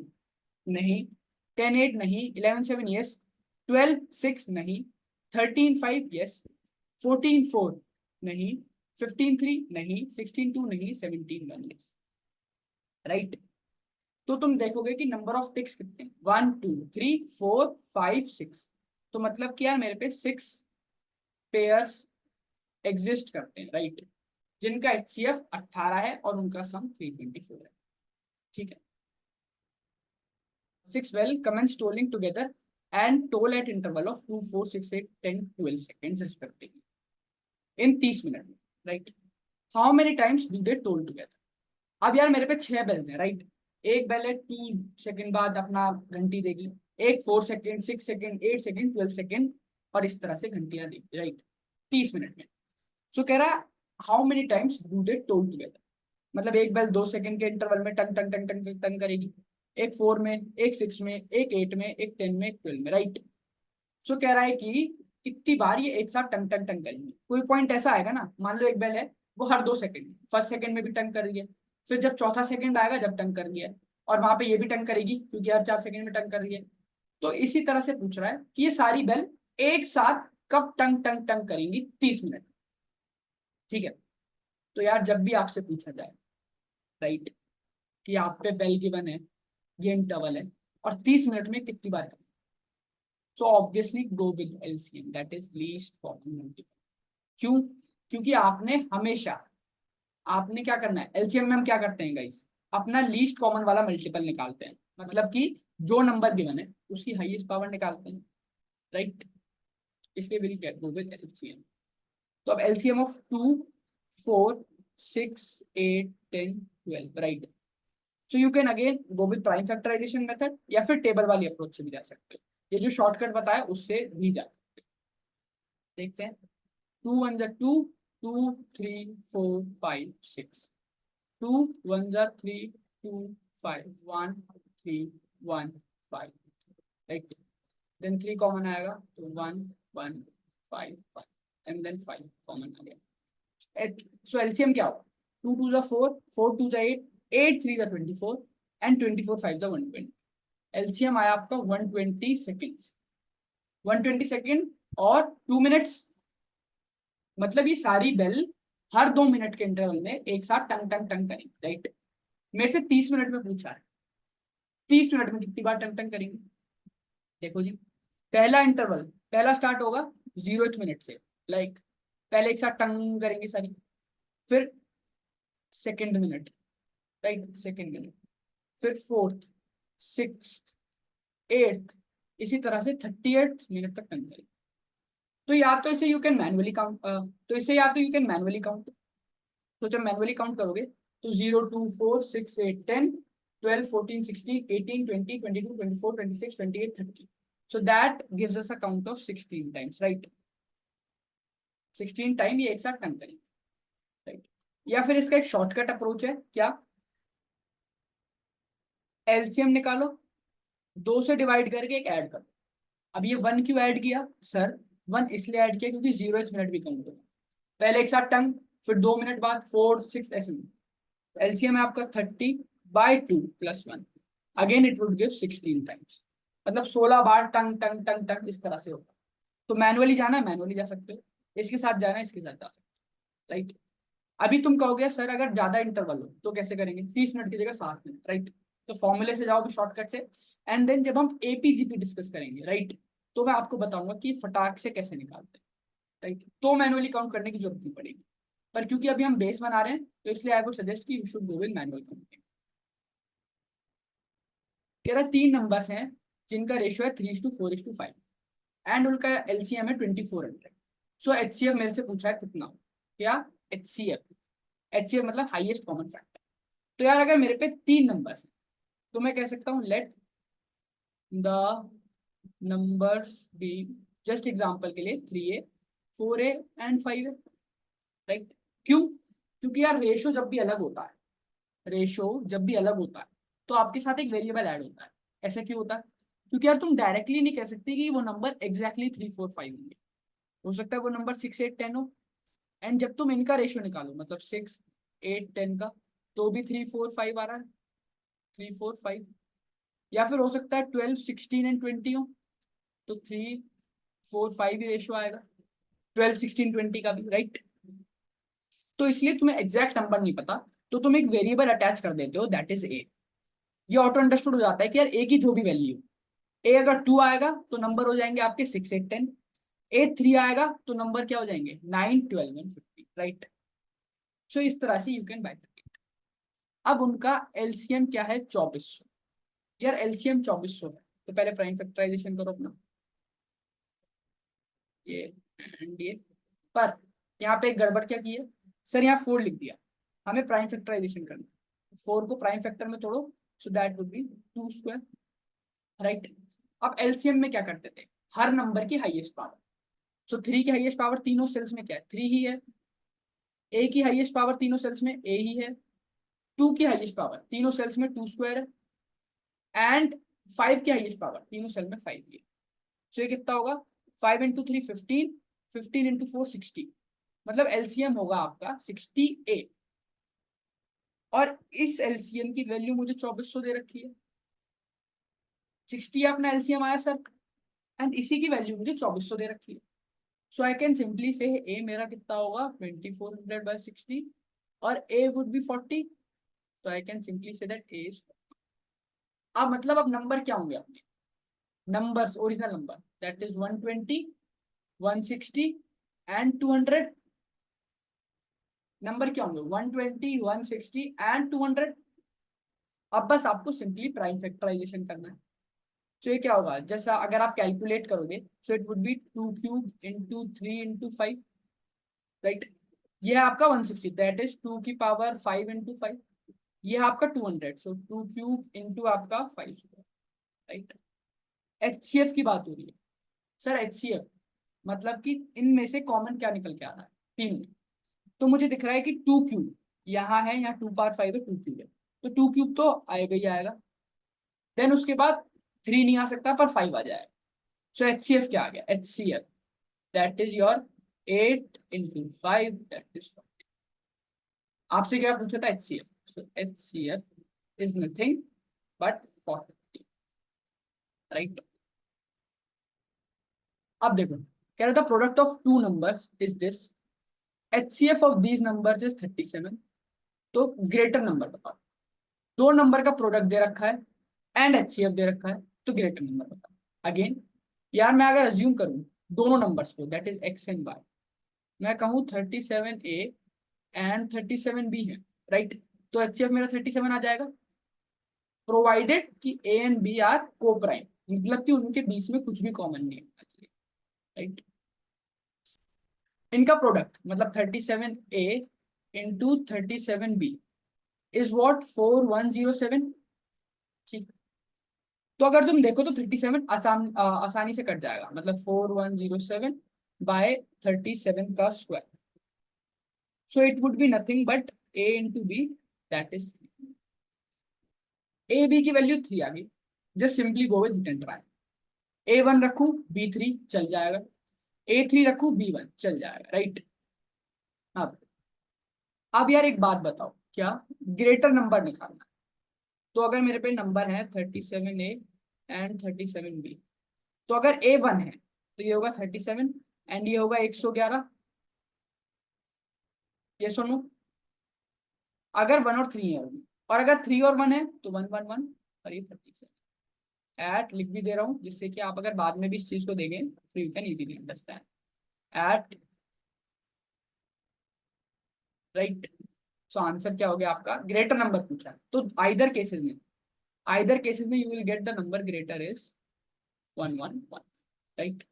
[SPEAKER 1] नहीं, 10 8 नहीं, 11 7 यस, 12 6 नहीं, 13 5 यस, 14 4 नहीं, 15 3 नहीं, 16 2 नहीं, 17 1 यस, राइट। तो तुम देखोगे कि नंबर ऑफ टिक्स कितने, 1 2 3 4 5 6, तो मतलब कि यार मेरे पे 6 पेयर्स एग्जिस्ट करते हैं, राइट, जिनका HCF 18 है और उनका सम 324 है, ठीक है। 6 well commence tolling together and toll at interval of 2 4 6 8 10 12 seconds respectively in 30 minute में, right. How many times do they toll together? अब यार मेरे पे 6 बेल्स हैं, राइट, एक बेल है 2 सेकंड बाद अपना घंटी देगी, एक 4 सेकंड, 6 सेकंड, 8 सेकंड, 12 सेकंड, और इस तरह से घंटियां देगी, राइट, 30 मिनट में। सो कह रहा है how many times do they toll together, मतलब एक बेल 2 सेकंड के इंटरवल में टंग टंग टंग टंग टंग टंग करेगी, एक 4 में, एक 6 में, एक 8 में, एक 10 में, एक 12 में, राइट। सो कह रहा है कि कितनी बार ये एक साथ टंग टंग टंग करेंगे। कोई पॉइंट ऐसा आएगा ना, मान लो एक बेल है, वो हर 2 सेकंड, फर्स्ट सेकंड में भी टंग कर रही है, फिर जब चौथा सेकंड आएगा जब टंग कर रही है, और वहां पे ये भी टंग करेगी क्योंकि हर 4 सेकंड में टंग कर रही है। तो इसी तरह से पूछ रहा है कि ये सारी बेल एक साथ कब टंग टंग टंग करेंगी 30 मिनट, ठीक है। तो यार जब भी आपसे पूछा जाए, राइट, कि आप पे बेल गिवन है, ये इंटरवल है, और 30 मिनट में कितनी बार करें, so obviously go with LCM, that is least common multiple. क्यों? क्योंकि आपने हमेशा, आपने क्या करना है, LCM में हम क्या करते हैं गाइस, अपना लीस्ट कॉमन वाला मल्टीपल निकालते हैं, मतलब कि जो नंबर गिवन है उसकी हाईएस्ट पावर निकालते हैं, राइट। इसलिए will get go with LCM। तो अब LCM of 2 4 6 8 10 12, right. So you can again go with prime factorisation method, या फिर टेबल वाली अप्रोच से भी जा सकते हो, ये जो शॉर्टकट बताया उससे भी जा सकते हो। देखते हैं, 2 1 2, 2 3 4 5 6, 2 1 3 2 5 1 3 1 5, राइट। देन 3 कॉमन आएगा तो 1 1 5 5, एंड देन 5 कॉमन आ गया। सो एलसीएम क्या होगा, 2 2 4, 4 2 8, 8 3 24, एंड 24 5 120। एलसीएम आया आपका 120 सेकेंड्स, 120 सेकेंड और 2 मिनट्स, मतलब ये सारी बेल हर 2 मिनट के इंटरवल में एक साथ टंग टंग टंग करेंगे, राइट। मेरे से 30 मिनट में पूछा है, 30 मिनट में कितनी बार टंग टंग करेंगे? देखो जी, पहला इंटरवल, पहला स्टार्ट होगा 0th मिनट से, लाइक पहले एक साथ टंग करेंगे सारी, फिर second minute, right, second minute, फिर फोर्थ, सिक्स, एट्थ, इसी तरह से 38th मिनट तक टंग करेंगे। तो या तो इसे यू कैन मैनुअली काउंट, तो इसे या तो यू कैन मैनुअली काउंट, तो जब मैनुअली काउंट करोगे तो 0 2 4 6 8 10 12 14 16 18 20 22 24 26 28 30, so that gives us a count of 16 times, right, 16 time ये एक साथ टंग करेंगे, राइट। या फिर इसका एक शॉर्टकट अप्रोच है, क्या, एलसीएम निकालो, 2 से डिवाइड करके एक ऐड करो। अब ये 1 क्यों ऐड किया सर? 1 इसलिए ऐड किया क्योंकि 0th मिनट भी काउंट होगा, पहले एक साथ टंग, फिर 2 मिनट बाद 4 6 ऐसे में। एलसीएम है आपका 30/2 + 1, again it would give 16 times, मतलब 16 बार टंग टंग टंग टंग इस तरह से होगा। तो मैनुअली जाना है मैनुअली जा सकते हो, इसके साथ जाना है इसके साथ जा सकते हो, राइट। अभी तुम कहोगे सर अगर ज्यादा इंटरवल हो तो कैसे करेंगे, 30 मिनट की जगह 7 मिनट, राइट। तो फॉर्मूले से जाओगे शॉर्टकट से, एंड देन जब हम एपीजीपी डिस्कस करेंगे, राइट, तो मैं आपको बताऊंगा कि फटाक से कैसे निकालते हैं, राइट। तो मैनुअली काउंट करने की जरूरत नहीं पड़ेगी, पर क्योंकि अभी हम बेस बना रहे हैं तो इसलिए आई वुड सजेस्ट कि you should go with manual counting. तेरा 3 नंबर्स हैं जिनका रेशियो है 3:4:5, एंड उनका एलसीएम है 2400। सो एचसीएफ मेरे से पूछा है कितना हो, क्या, एचसीएफ, एचसीएफ मतलब हाईएस्ट कॉमन फैक्टर। तो यार अगर मेरे पे 3 नंबर्स हैं, तो मैं कह सकता हूँ let the numbers be, just example के लिए 3a 4a and 5a, right. क्यों? क्योंकि यार रेशो जब भी अलग होता है, रेशो जब भी अलग होता है तो आपके साथ एक वेरिएबल ऐड होता है। ऐसा क्यों होता है? क्योंकि यार तुम डायरेक्टली नहीं कह सकते कि वो नंबर एग्जैक्टली 3 4 5 होंगे। हो सकता है वो नंबर 6 8 10 हो, एंड जब तुम इनका रेशियो निकालो मतलब 6 8 10 का, तो भी 3 4 5 आ रहा है, 3 4 5। या फिर हो सकता है 12 16 एंड 20 हो, तो 3 4 5 ही रेशियो आएगा 12 16 20 का भी, राइट। तो इसलिए तुम्हें एग्जैक्ट नंबर नहीं पता, तो तुम एक वेरिएबल अटैच कर देते हो, दैट इज ए। ये ऑटो अंडरस्टूड हो जाता है कि यार ए की जो भी वैल्यू, ए अगर 2 आएगा तो नंबर हो जाएंगे आपके 6 8 10, ए 3 आएगा तो नंबर क्या हो जाएंगे 9 12 एंड 15, राइट। सो इस तरह से यू कैन बाइफरकेट। अब उनका एलसीएम क्या है 2400। यार एलसीएम 2400 है, तो पहले प्राइम फैक्टराइजेशन करो अपना, ये एंड ये। पर यहाँ पे एक गड़बड़ क्या की है सर, यहाँ 4 लिख दिया, हमें प्राइम फैक्टराइजेशन करना है। 4 को प्राइम फैक्टर में तोड़ो, सो that would be 2 square, right. अब एलसीएम में क्या करते थे, हर नंबर की हाईएस्ट पावर। सो 3 की हाईएस्ट पावर तीनों सेल्स में क्या है 3 ही है, ए की हाईएस्ट पावर तीनों सेल्स में ए ही है, 2 की हाईएस्ट पावर तीनों सेल्स में 2 स्क्वायर है, एंड 5 की हाईएस्ट पावर तीनों सेल में 5 ही है। सो ये कितना होगा 5 × 3 15, 15 × 4 60, मतलब एलसीएम होगा आपका 60a। और इस एलसीएम की वैल्यू मुझे 2400 दे रखी है, 60 अपना एलसीएम आया सर, एंड इसी की वैल्यू मुझे 2400 दे रखी है। सो आई कैन सिंपली से ए मेरा कितना होगा 2400/60, और ए वुड बी 40, तो आई can simply say that A is. अब मतलब अब नंबर क्या होंगे अपने numbers, original number, that is 120 160 and 200। Number क्या होंगे 120 160 एंड 200। अब बस आपको सिंपली प्राइम फैक्टराइजेशन करना है। तो ये क्या होगा, जैसा अगर आप कैलकुलेट करोगे, सो इट वुड बी 2³ × 3 × 5, राइट। ये है आपका 160, दैट इज 2 की पावर 5 × 5। ये है आपका 200, सो 2³ आपका 5, राइट। एचसीएफ की बात हो रही है सर, एचसीएफ मतलब कि इनमें से कॉमन क्या निकल के आ रहा है तीन में। तो मुझे दिख रहा है कि 2³ यहाँ है, यहाँ 2 पावर 5 है, 2³ है, तो 2³ तो आएगा ही आएगा। देन उसके बाद 3 नहीं आ सकता पर 5 आ जाएगा। सो एचसीएफ क्या आ गया, HCF that is your 8 × 5, that is 40। आपसे क्या पूछा था HCF, so HCF is nothing but 40, right. अब देखो कह रहा था product of two numbers is this, HCF of these numbers is 37। तो ग्रेटर नंबर बताओ, दो नंबर का प्रोडक्ट दे रखा है एंड एचसीएफ दे रखा है, तो ग्रेटर नंबर बताओ। अगेन यार मैं अगर अज्यूम करूं दोनों नंबर्स को, that is X and Y, मैं कहूँ 37a एंड 37b है, राइट। तो एचसीएफ मेरा 37 आ जाएगा, प्रोवाइडेड कि ए एंड बी आर को प्राइम, मतलब कि उनके बीच में कुछ भी कॉमन नहीं होना चाहिए, राइट। इनका प्रोडक्ट मतलब 37a × 37b इज वॉट 4107, ठीक। तो अगर तुम देखो तो 37 आसानी से कट जाएगा, मतलब 4107/37 का square, so it would be nothing but a × b, that is A B की वैल्यू 3 आ गई। Just simply go with hit and try, a1 रखू b3 चल जाएगा, a3 रखू b1 चल जाएगा, राइट। अब यार एक बात बताओ, क्या ग्रेटर नंबर निकालना। तो अगर मेरे पे नंबर है 37a एंड 37b, तो अगर a1 है तो ये होगा 37 एंड ये होगा 111, ये सुनो। अगर 1 और 3 है होगी, और अगर 3 और 1 है तो 1 1 1, और ये 37 एट लिख भी दे रहा हूँ, जिससे कि आप अगर बाद में भी इस चीज को देखें तो you can easily understand at, right. So answer क्या हो गया आपका, ग्रेटर नंबर पूछा है तो आइदर केसेस में you will get the number greater is 1 1 1, right.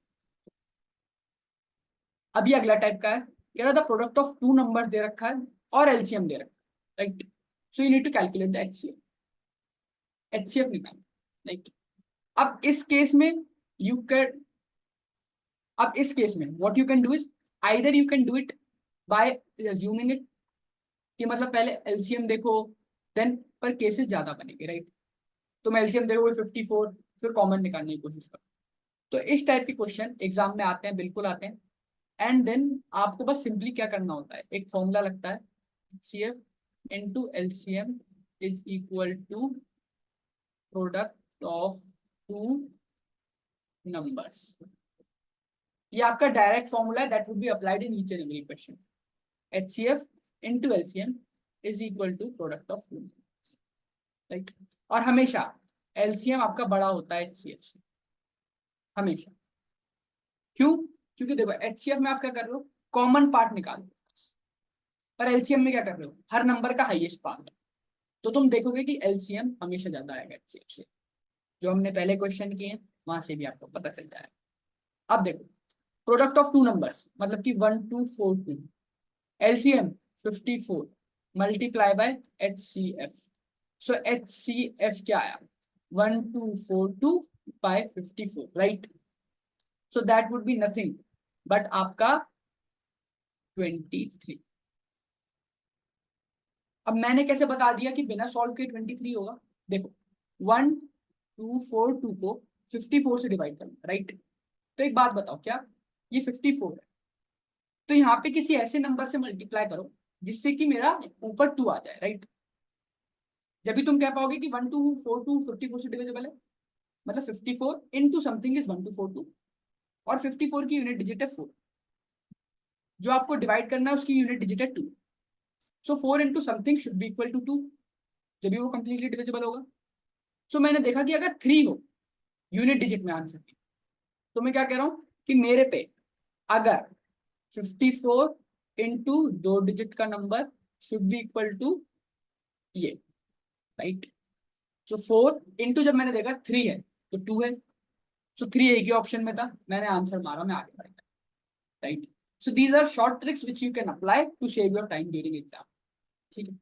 [SPEAKER 1] अभी अगला टाइप का है, कह रहा था प्रोडक्ट ऑफ टू नंबर दे रखा है और एलसीएम दे रखा है, right. So you need to calculate the HCM. HCF निकालना, लाइक अब इस केस में यू कैन, अब इस केस में what you can do is either you can do it by assuming it, कि मतलब पहले एलसीएम देखो देन, पर केसेस ज्यादा बनेंगे राइट। तुम एलसीएम देखोगे 54, फिर कॉमन निकालने की कोशिश करो। तो इस टाइप के क्वेश्चन एग्जाम में आते हैं, बिल्कुल आते हैं। एंड देन आपको बस सिंपली क्या करना होता है, एक फॉर्मूला लगता है, HCF into LCM is equal to product of two numbers. ये आपका डायरेक्ट फॉर्मूला है, that would be applied in each and every question. HCF into LCM is equal to product of two numbers, right. और हमेशा LCM आपका बड़ा होता है HCF से, हमेशा। क्यों? क्योंकि देखो HCF में आप क्या कर रहे हो, कॉमन पार्ट निकाल रहे हो, पर LCM में क्या कर रहे हो, हर नंबर का हाईएस्ट पार्ट। तो तुम देखोगे कि LCM हमेशा ज्यादा आएगा HCF से, जो हमने पहले क्वेश्चन किए वहां से भी आपको पता चल जाएगा। अब देखो प्रोडक्ट ऑफ टू नंबर्स मतलब कि 1242, LCM 54 multiply by HCF। So HCF क्या आया, 1242 by 54, right. So that would be nothing but आपका 23। अब मैंने कैसे बता दिया कि बिना सॉल्व के 23 होगा, देखो 1242 को 54 से डिवाइड करना, राइट। तो एक बात बताओ, क्या ये 54 है, तो यहाँ पे किसी ऐसे नंबर से मल्टीप्लाई करो जिससे कि मेरा ऊपर 2 आ जाए, राइट। जब भी तुम कह पाओगे कि 1242 54 से डिविजिबल है, मतलब 54 इंटू समथिंग इज 1242, और 54 की यूनिट डिजिट है 4, जो आपको डिवाइड करना है उसकी यूनिट डिजिट है 2। So 4 into something should be equal to 2, जब भी वो कंप्लीटली डिविजिबल होगा। सो मैंने देखा कि अगर 3 हो यूनिट डिजिट में आंसर की, तो मैं क्या कह रहा हूँ कि मेरे पे अगर 54 इंटू 2 डिजिट का number should be equal to ये, राइट। सो 4 इंटू जब मैंने देखा 3 है तो 2 है, सो 3 एक ही ऑप्शन में था, मैंने आंसर मारा, मैं आगे बढ़ गया, right. So these are short tricks which you can apply to save your time during exam, ठीक है।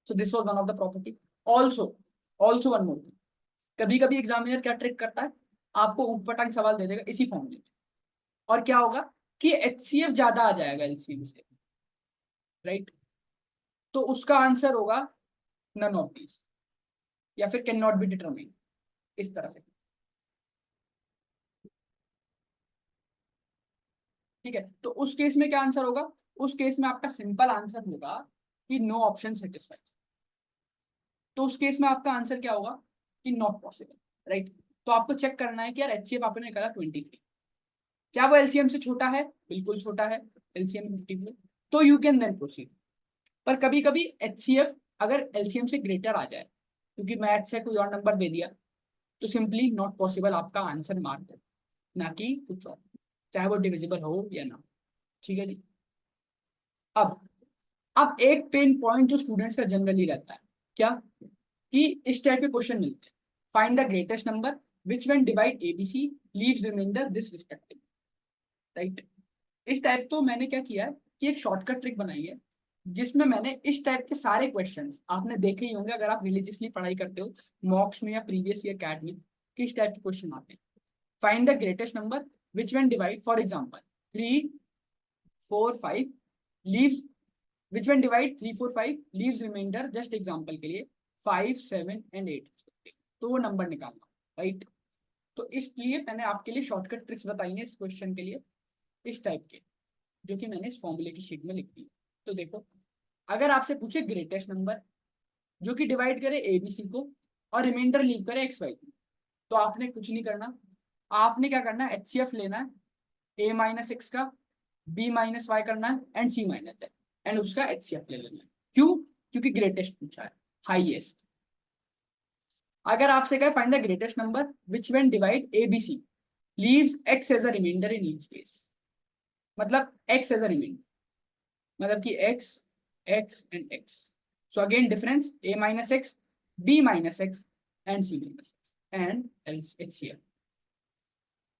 [SPEAKER 1] So this was one of the property. Also also one more thing, कभी कभी एग्जामिनर क्या ट्रिक करता है, आपको ऊटपटांग सवाल दे देगा इसी फॉर्मूले में, और क्या होगा कि HCF ज्यादा आ जाएगा LCM से, राइट। तो उसका आंसर होगा नन ऑफ दीज, या फिर कैन नॉट बी डिटरमाइन, इस तरह से, ठीक है। तो उस केस में क्या आंसर होगा, उस केस में आपका सिंपल आंसर होगा कि नो ऑप्शन सेटिस्फाइड। तो उस केस में आपका आंसर क्या होगा कि नॉट पॉसिबल, राइट। तो आपको चेक करना है कि यार HCF आपने निकाला 23, क्या वो LCM से छोटा है, बिल्कुल छोटा है, LCM 54, तो यू कैन देन प्रोसीड। पर कभी कभी HCF अगर LCM से ग्रेटर आ जाए, क्योंकि मैथ से कोई और नंबर दे दिया, तो सिंपली नॉट पॉसिबल आपका आंसर मार दो, ना कि कुछ और, चाहे वो डिविजिबल हो या ना, ठीक है जी। अब एक पेन पॉइंट जो स्टूडेंट्स का जनरली रहता है, क्या कि इस टाइप के क्वेश्चन मिलते हैं, find the greatest number which when divide ABC leaves remainder this respective, right. इस टाइप तो मैंने क्या किया है कि एक शॉर्टकट ट्रिक बनाई है, जिसमें मैंने इस टाइप के सारे क्वेश्चंस आपने देखे ही होंगे अगर आप रिलीजियसली पढ़ाई करते हो, मॉक्स में या प्रीवियस ईयर कैट में, किस टाइप के क्वेश्चन आते हैं। Find the greatest number which when divide, for example 3 4 5 leaves, which when divide 3 4 5 leaves remainder, just example के लिए 5 7 एंड 8, तो वो नंबर निकालना, राइट। तो इसलिए मैंने आपके लिए शॉर्टकट ट्रिक्स बताई हैं इस क्वेश्चन के लिए, इस टाइप के, जो कि मैंने इस फॉर्मूले की शीट में लिख दी। तो देखो, अगर आपसे पूछे ग्रेटेस्ट नंबर जो कि डिवाइड करे ABC को और रिमाइंडर लीव करे XY को, तो आपने कुछ नहीं करना, आपने क्या करना है, HCF लेना है A-X का, B-Y करना है एंड C-X, एंड उसका HCF ले लेना है। क्यों? क्योंकि ग्रेटेस्ट पूछा है, हाईएस्ट। अगर आपसे कहे find the greatest number which when divide ABC leaves X as a remainder in each case, मतलब X एज अ रिमाइंडर, मतलब कि X X and X, so again difference A-X B-X and C-X and HCF।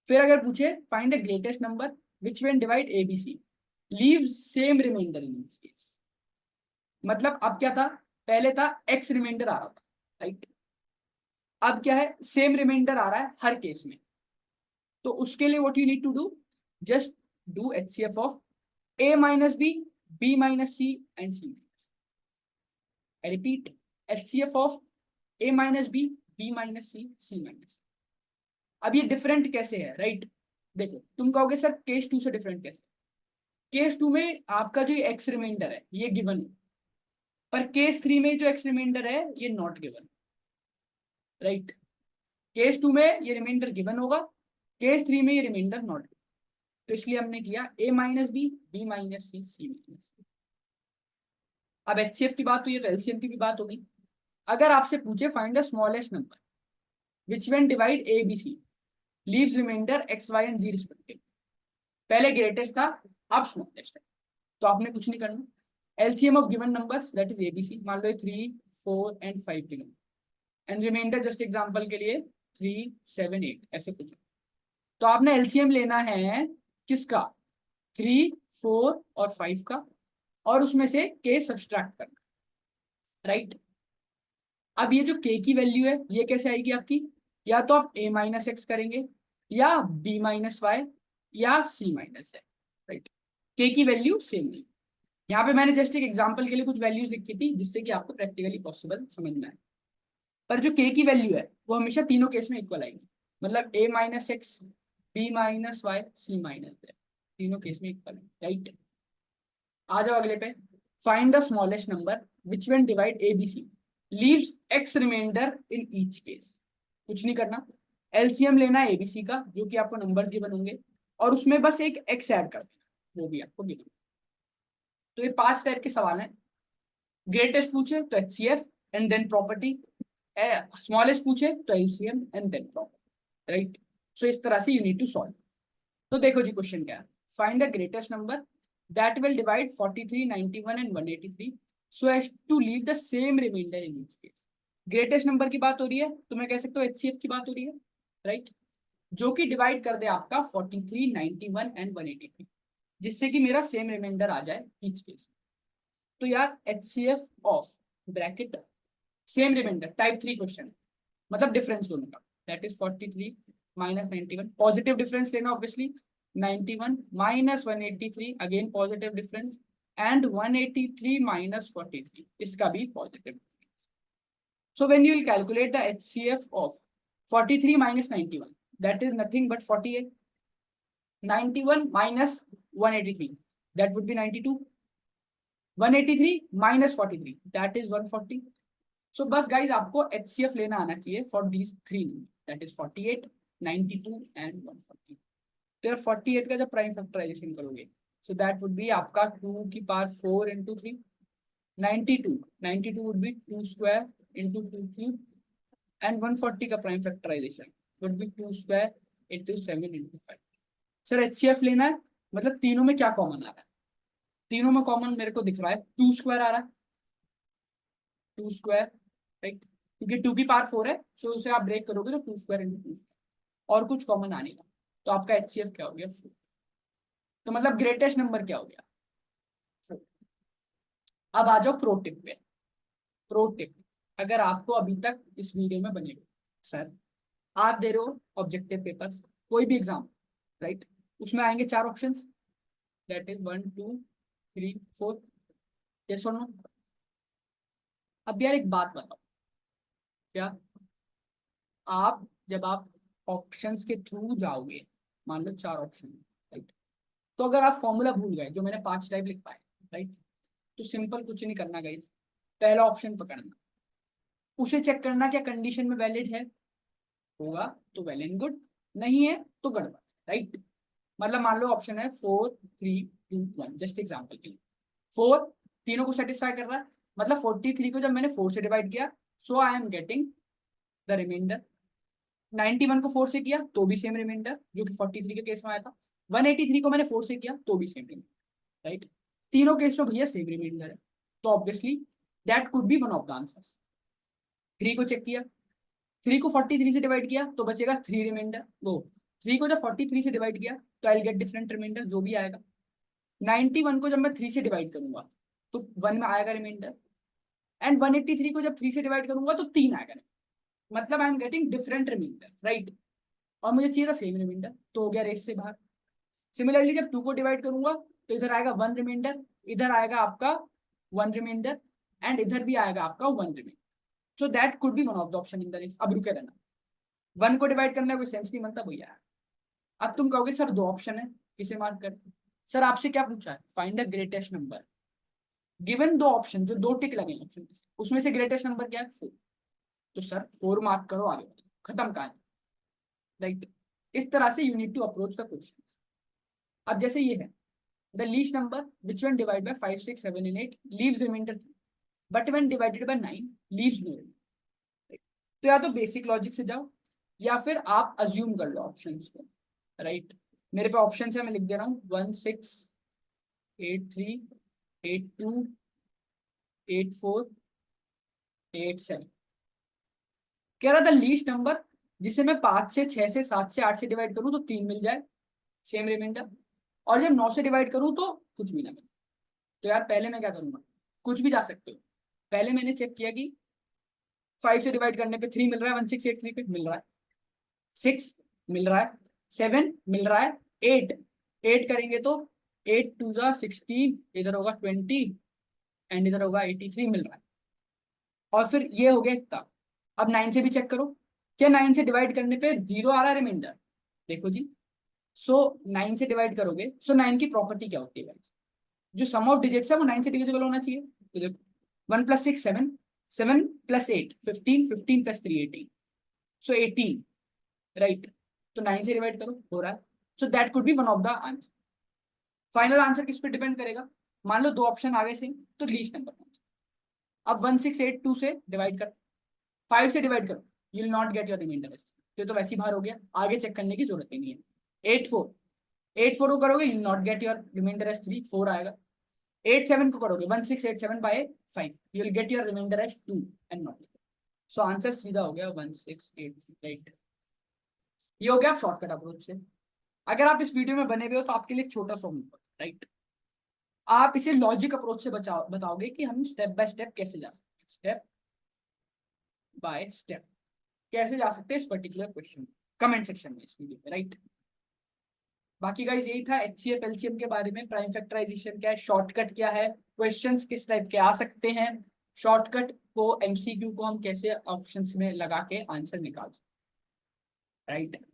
[SPEAKER 1] फिर अगर पूछे find the greatest number which when divide ABC leaves same remainder in each case, मतलब अब क्या था, पहले था X रिमाइंडर आ रहा था, राइट, अब क्या है, सेम रिमाइंडर आ रहा है हर केस में, तो उसके लिए what you need to do, just do HCF of a minus b, b minus c and c minus c. I repeat, HCF of a minus b, b minus c, c minus c. अब ये different कैसे है, right? देखो, तुम कहोगे sir case 2 से different कैसे? Case 2 में आपका जो एक्स रिमाइंडर है ये गिवन है, पर केस 3 में जो एक्स रिमाइंडर है ये नॉट गिवन, राइट? केस 2 में ये रिमाइंडर गिवन होगा, केस 3 में ये रिमाइंडर नॉट गिवन, तो इसलिए हमने किया a minus B, b minus C, c minus C. अब एचसीएफ की बात हुई है तो एलसीएम की भी बात होगी। अगर आपसे पूछे find the smallest number which when divide A B C leaves remainder X Y and G respective, पहले ग्रेटेस्ट था, अब स्मॉलेस्ट है, तो आपने कुछ नहीं करना। LCM of given numbers that is ABC, मान लो 3, 4 and 5 given, and remainder just example के लिए 3, 7, 8 ऐसे कुछ, तो आपने एलसीएम लेना है किसका, 3, 4 और 5 का, और उसमें से के सब्सट्रैक्ट करना, राइट? अब ये जो के की वैल्यू है ये कैसे आएगी आपकी, या तो आप a माइनस एक्स करेंगे, या b माइनस वाई, या c माइनस है, राइट? के की वैल्यू सेम नहीं। यहाँ पे मैंने जस्ट एक एग्जांपल के लिए कुछ वैल्यूज लिखी थी जिससे कि आपको प्रैक्टिकली पॉसिबल समझ में आए, पर जो के की वैल्यू है वो हमेशा तीनों केस में इक्वल आएगी, मतलब a minus X, b minus Y, c minus है, तीनों केस में इक्वल है, राइट? आ जाओ अगले पे, find the smallest number which when divide A B C leaves X remainder in each case. कुछ नहीं करना, एलसीएम लेना है एबीसी का जो कि आपको नंबर्स गिवन होंगे, और उसमें बस एक एक्स ऐड कर देना, वो भी आपको गिवन। तो ये 5 टाइप के सवाल हैं। ग्रेटेस्ट पूछे तो HCF and then property, smallest पूछे तो LCM and then property, right? So इस तरह से यू नीड टू सॉल्व। तो देखो जी क्वेश्चन क्या है, find the greatest number that will divide 43, 91 and 183 so as to leave the same remainder in each case। Greatest number की बात हो रही है तो मैं कह सकता हूँ एचसीएफ की बात हो रही है, राइट? जो कि डिवाइड कर दे आपका 43, 91 एंड 183, जिससे कि मेरा सेम रिमाइंडर आ जाए ईच केस। तो यार HCF of bracket same remainder type 3 question, मतलब डिफरेंस दोनों का, that is 43 minus 91, positive difference लेना obviously, 91 minus 183 again positive difference, and 183 minus 43 इसका भी positive difference। So when you will calculate the HCF of 43 minus 91 that is nothing but 48, 91 minus 183 that would be 92, 183 minus 43 that is 140। So बस guys आपको HCF लेना आना चाहिए for these three that is 48, 92 and 140। तो यार 48 का जब prime factorisation करोगे सो दैट वुड बी आपका 2 की power 4 into 3, 92 would be 2 square into 2 cube, and 140 का prime factorisation would be 2 square into 7 into 5। Sir HCF लेना है, मतलब तीनों में क्या कॉमन आ रहा है, तीनों में कॉमन मेरे को दिख रहा है 2 स्क्वायर आ रहा है, 2 स्क्वायर, राइट? क्योंकि 2 की पावर 4 है, सो उसे आप ब्रेक करोगे तो 2 स्क्वायर इंटू 2 और कुछ कॉमन आने का, तो आपका एचसीएफ क्या हो गया 4। तो मतलब ग्रेटेस्ट नंबर क्या हो गया 4। अब आ जाओ प्रो टिप पे। प्रो टिप, अगर आपको अभी तक इस वीडियो में बनेगा, सर आप दे रहे हो ऑब्जेक्टिव पेपर्स कोई भी एग्जाम, राइट? उसमें आएंगे 4 ऑप्शंस, दैट इज 1, 2, 3, 4, यस और नो। अब यार एक बात बताओ, क्या आप जब आप ऑप्शंस के थ्रू जाओगे, मान लो 4 ऑप्शन, राइट? तो अगर आप फॉर्मूला भूल गए जो मैंने 5 टाइप लिख पाए, राइट, तो सिंपल कुछ नहीं करना गाइस, पहला ऑप्शन पकड़ना, उसे चेक करना क्या कंडीशन में वैलिड है, होगा तो वेल एंड गुड, नहीं है तो गड़बड़, राइट? मतलब मान लो ऑप्शन है 4, 3, 2, 1, जस्ट एग्जांपल के लिए 4 तीनों को सेटिस्फाई कर रहा है, मतलब 43 को जब मैंने 4 से डिवाइड किया so I am getting the reminder, 91 को 4 से किया तो भी सेम रिमाइंडर जो कि 43 के केस में आया था, 183 को मैंने 4 से किया तो भी सेम रिमाइंडर, राइट? तीनों केस में भैया सेम रिमाइंडर है, तो obviously that could be one of the answers. 3 को चेक किया, 3 को 43 से डिवाइड किया तो बचेगा 3 रिमाइंडर, वो 3 को जब 43 से डिवाइड किया तो आई गेट डिफरेंट रिमाइंडर जो भी आएगा। 91 को जब मैं 3 से डिवाइड करूंगा तो 1 में आएगा रिमाइंडर, एंड 183 को जब 3 से डिवाइड करूंगा तो 3 आएगा। मतलब I am getting different remainder, right, और मुझे चाहिए था सेम रिमाइंडर, तो हो गया रेस से बाहर। सिमिलरली जब 2 को डिवाइड करूंगा तो इधर आएगा 1 रिमाइंडर, इधर आएगा आपका 1 रिमाइंडर, एंड इधर भी आएगा आपका 1 remainder. So that could be one of the option in the race. अब रुके रहना, 1 को डिवाइड करने का कोई सेंस नहीं बनता भैया। अब तुम कहोगे सर 2 ऑप्शन है, किसे मार्क कर? सर आपसे क्या पूछा है? Find the greatest number. Given 2 option, जो 2 टिक लगे ऑप्शन में उसमें से ग्रेटेस्ट नंबर क्या है? 4। तो सर 4 मार्क करो, आगे बढ़ो, खत्म कहानी, राइट। इस तरह से you need to approach the question. अब जैसे ये है, the least number which one divide by 5 6 7 and 8 leaves remainder 3, but when divided by 9 leaves no remainder. तो या तो बेसिक लॉजिक से जाओ, या फिर आप अज्यूम कर लो ऑप्शंस को, राइट। मेरे पे ऑप्शंस है, मैं लिख दे रहा हूँ 1 6 8 3 8 2 8 4 8 7। कह रहा था लीस्ट नंबर जिसे मैं 5 से 6 से 7 से 8 से डिवाइड करूं तो 3 मिल जाए, सेम रिमाइंडर, और जब 9 से डिवाइड करूं तो कुछ भी ना मिले। तो यार पहले मैं क्या करूंगा, कुछ भी जा सकते हो। पहले मैंने चेक किया कि 5 से डिवाइड करने पे 3 मिल रहा है, 1683 पे मिल रहा है, 6 मिल रहा है, 7 मिल रहा है, 8 8 करेंगे तो 8 2 जा 16, इधर होगा 20 एंड इधर होगा 83 मिल रहा है। और फिर ये हो गया इतना। अब 9 से भी चेक करो, क्या 9 से डिवाइड करने पे 0 आ रहा है रिमाइंडर? देखो जी, सो 9 से डिवाइड करोगे, सो 9 की प्रॉपर्टी क्या होती है गाइस? जो सम ऑफ डिजिट्स है वो 9 से डिविजिबल होना चाहिए। तो देखो 1 + 6 7, 7 + 8 15, 15 + 3 18, सो 18, राइट। तो 9 से डिवाइड करो, हो रहा है। सो that could be one of the answer. Final answer किस पे डिपेंड करेगा? मान लो 2 ऑप्शन आगे से, तो लीस्ट नंबर। अब 1682 से डिवाइड कर, 5 से डिवाइड करो, you will not get your remainder. तो वैसे ही बाहर हो गया, आगे चेक करने की जरूरत ही नहीं है। 8 4, 8 4 को करोगे you not get your remainder as 3, 4 आएगा। 8 7 को करोगे 1687 by 5, you will get your remainder as 2 and not. So answer सीधा हो गया 1683, राइट। ये हो गया शॉर्टकट अप्रोच से। अगर आप इस वीडियो में बने हुए हो तो आपके लिए एक छोटा सा होमवर्क, राइट। आप इसे लॉजिक अप्रोच से बताओगे कि हम स्टेप बाय स्टेप कैसे जा सकते हैं, स्टेप बाय स्टेप कैसे जा सकते हैं इस पर्टिकुलर क्वेश्चन, कमेंट सेक्शन में इस वीडियो में, राइट। बाकी गाइस यही था एचसीएफ एलसीएम के बारे में। प्राइम फैक्टराइजेशन क्या है, शॉर्टकट क्या है, क्वेश्चंस किस टाइप के आ सकते हैं, शॉर्टकट को एमसीक्यू को हम कैसे ऑप्शंस में लगा के आंसर निकाल सकते हैं, राइट।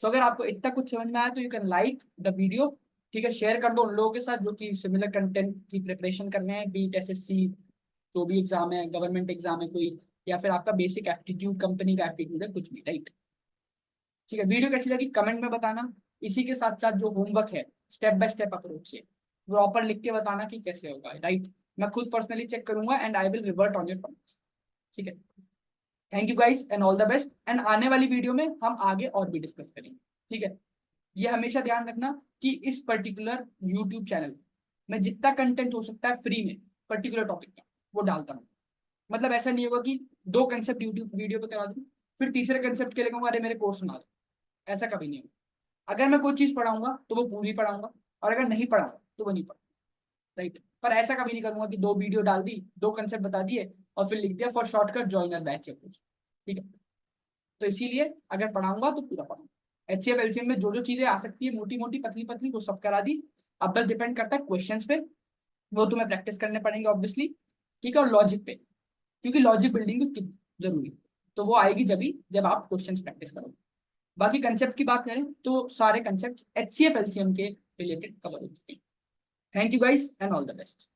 [SPEAKER 1] सो अगर आपको इतना कुछ समझ में आया तो you can like the video, ठीक है। शेयर कर दो उन लोगों के साथ जो कि सिमिलर कंटेंट की प्रिपरेशन कर रहे हैं, बीट एसएससी, जो भी एग्जाम है, गवर्नमेंट एग्जाम है कोई, या फिर आपका बेसिक एप्टीट्यूड, कंपनी का एप्टीट्यूड है, कुछ भी, राइट। ठीक है, वीडियो कैसी लगी कमेंट में बताना। इसी के साथ साथ जो होमवर्क है स्टेप बाय स्टेप अप्रोच से प्रॉपर लिख के बताना कि कैसे होगा, राइट। मैं खुद पर्सनली चेक करूंगा and I will revert on your comments, ठीक है। Thank you guys and all the best. And आने वाली वीडियो में हम आगे और भी डिस्कस करेंगे, ठीक है। ये हमेशा ध्यान रखना कि इस पर्टिकुलर यूट्यूब चैनल में जितना कंटेंट हो सकता है फ्री में पर्टिकुलर टॉपिक का वो डालता हूँ। मतलब ऐसा नहीं होगा कि 2 कंसेप्ट यूट्यूब वीडियो पे करा दूँ, फिर तीसरे कंसेप्ट के लिए कहूँगा अरे मेरे कोर्स सुना दो, ऐसा कभी नहीं होगा। अगर मैं कोई चीज पढ़ाऊंगा तो वो पूरी पढ़ाऊंगा, और अगर नहीं पढ़ाऊंगा तो वो नहीं पढ़ाऊंगा, राइट। पर ऐसा कभी नहीं करूंगा कि 2 वीडियो डाल दी, 2 कंसेप्ट बता दिए और फिर लिख दिया फॉर शॉर्टकट जॉइनर बैच या कुछ, ठीक है। तो इसीलिए अगर पढ़ाऊंगा तो पूरा पढ़ाऊंगा। एचसीएफ एलसीएम में जो जो चीजें आ सकती है मोटी मोटी पतली पतली वो सब करा दी। अब बस डिपेंड करता है क्वेश्चंस पे, वो तुम्हें प्रैक्टिस करने पड़ेंगे ऑब्वियसली, ठीक है। और लॉजिक पे, क्योंकि लॉजिक बिल्डिंग जरूरी है, तो वो आएगी जब आप क्वेश्चंस प्रैक्टिस करोगे। बाकी कंसेप्ट की बात करें तो सारे कंसेप्ट एचसीएफ एलसीएम के रिलेटेड कवर हो चुके हैं। Thank you guys and all the best.